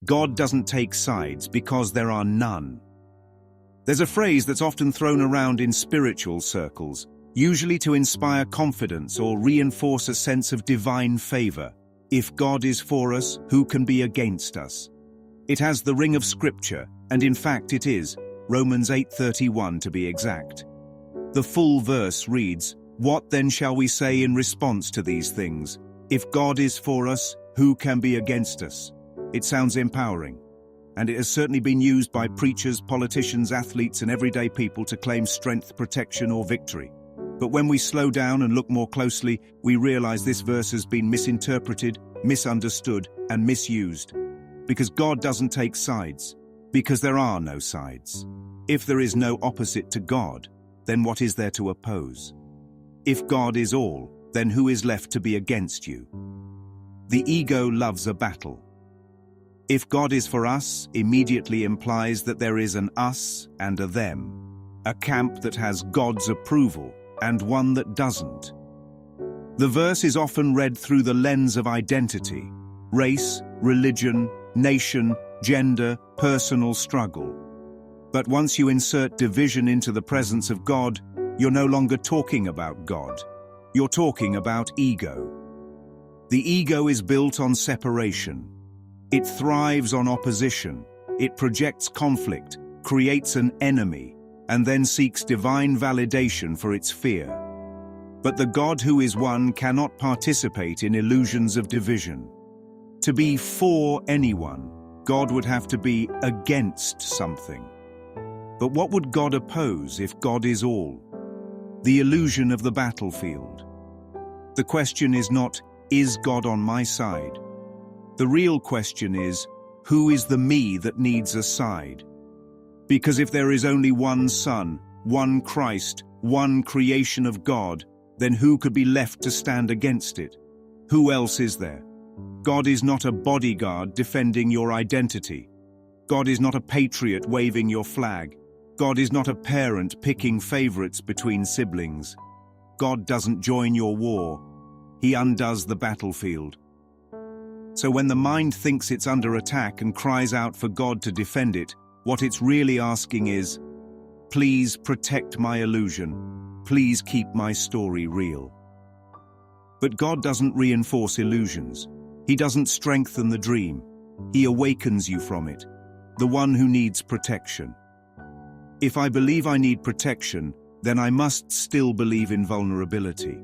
God doesn't take sides because there are none. There's a phrase that's often thrown around in spiritual circles, usually to inspire confidence or reinforce a sense of divine favor. If God is for us, who can be against us? It has the ring of Scripture, and in fact it is, Romans 8:31 to be exact. The full verse reads, "What then shall we say in response to these things? If God is for us, who can be against us?" It sounds empowering, and it has certainly been used by preachers, politicians, athletes, and everyday people to claim strength, protection, or victory. But when we slow down and look more closely, we realize this verse has been misinterpreted, misunderstood, and misused. Because God doesn't take sides, because there are no sides. If there is no opposite to God, then what is there to oppose? If God is all, then who is left to be against you? The ego loves a battle. If God is for us, immediately implies that there is an us and a them, a camp that has God's approval and one that doesn't. The verse is often read through the lens of identity, race, religion, nation, gender, personal struggle. But once you insert division into the presence of God, you're no longer talking about God. You're talking about ego. The ego is built on separation. It thrives on opposition. It projects conflict, creates an enemy, and then seeks divine validation for its fear. But the God who is one cannot participate in illusions of division. To be for anyone, God would have to be against something. But what would God oppose if God is all? The illusion of the battlefield. The question is not, is God on my side? The real question is, who is the me that needs a side? Because if there is only one Son, one Christ, one creation of God, then who could be left to stand against it? Who else is there? God is not a bodyguard defending your identity. God is not a patriot waving your flag. God is not a parent picking favorites between siblings. God doesn't join your war. He undoes the battlefield. So when the mind thinks it's under attack and cries out for God to defend it, what it's really asking is, please protect my illusion. Please keep my story real. But God doesn't reinforce illusions. He doesn't strengthen the dream. He awakens you from it, the one who needs protection. If I believe I need protection, then I must still believe in vulnerability.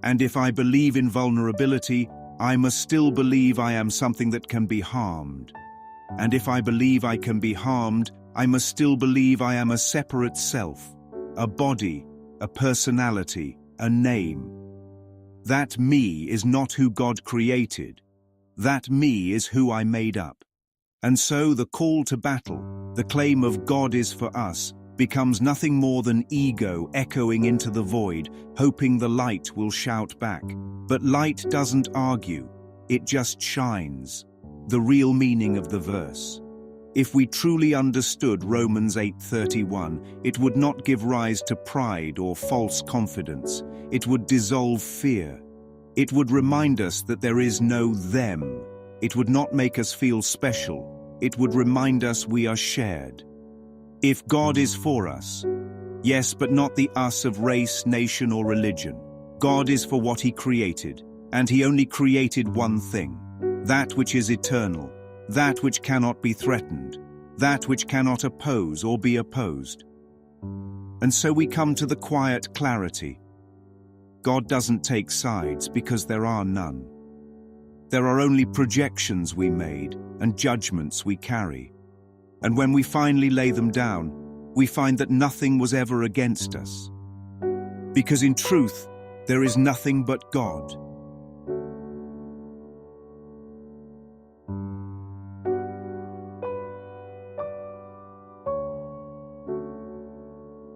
And if I believe in vulnerability, I must still believe I am something that can be harmed. And if I believe I can be harmed, I must still believe I am a separate self, a body, a personality, a name. That me is not who God created. That me is who I made up. And so the call to battle, the claim of God is for us, becomes nothing more than ego echoing into the void, hoping the light will shout back. But light doesn't argue, it just shines. The real meaning of the verse. If we truly understood Romans 8:31, it would not give rise to pride or false confidence. It would dissolve fear. It would remind us that there is no them. It would not make us feel special. It would remind us we are shared. If God is for us, yes, but not the us of race, nation, or religion. God is for what He created, and He only created one thing, that which is eternal, that which cannot be threatened, that which cannot oppose or be opposed. And so we come to the quiet clarity. God doesn't take sides because there are none. There are only projections we made and judgments we carry. And when we finally lay them down, we find that nothing was ever against us. Because in truth, there is nothing but God.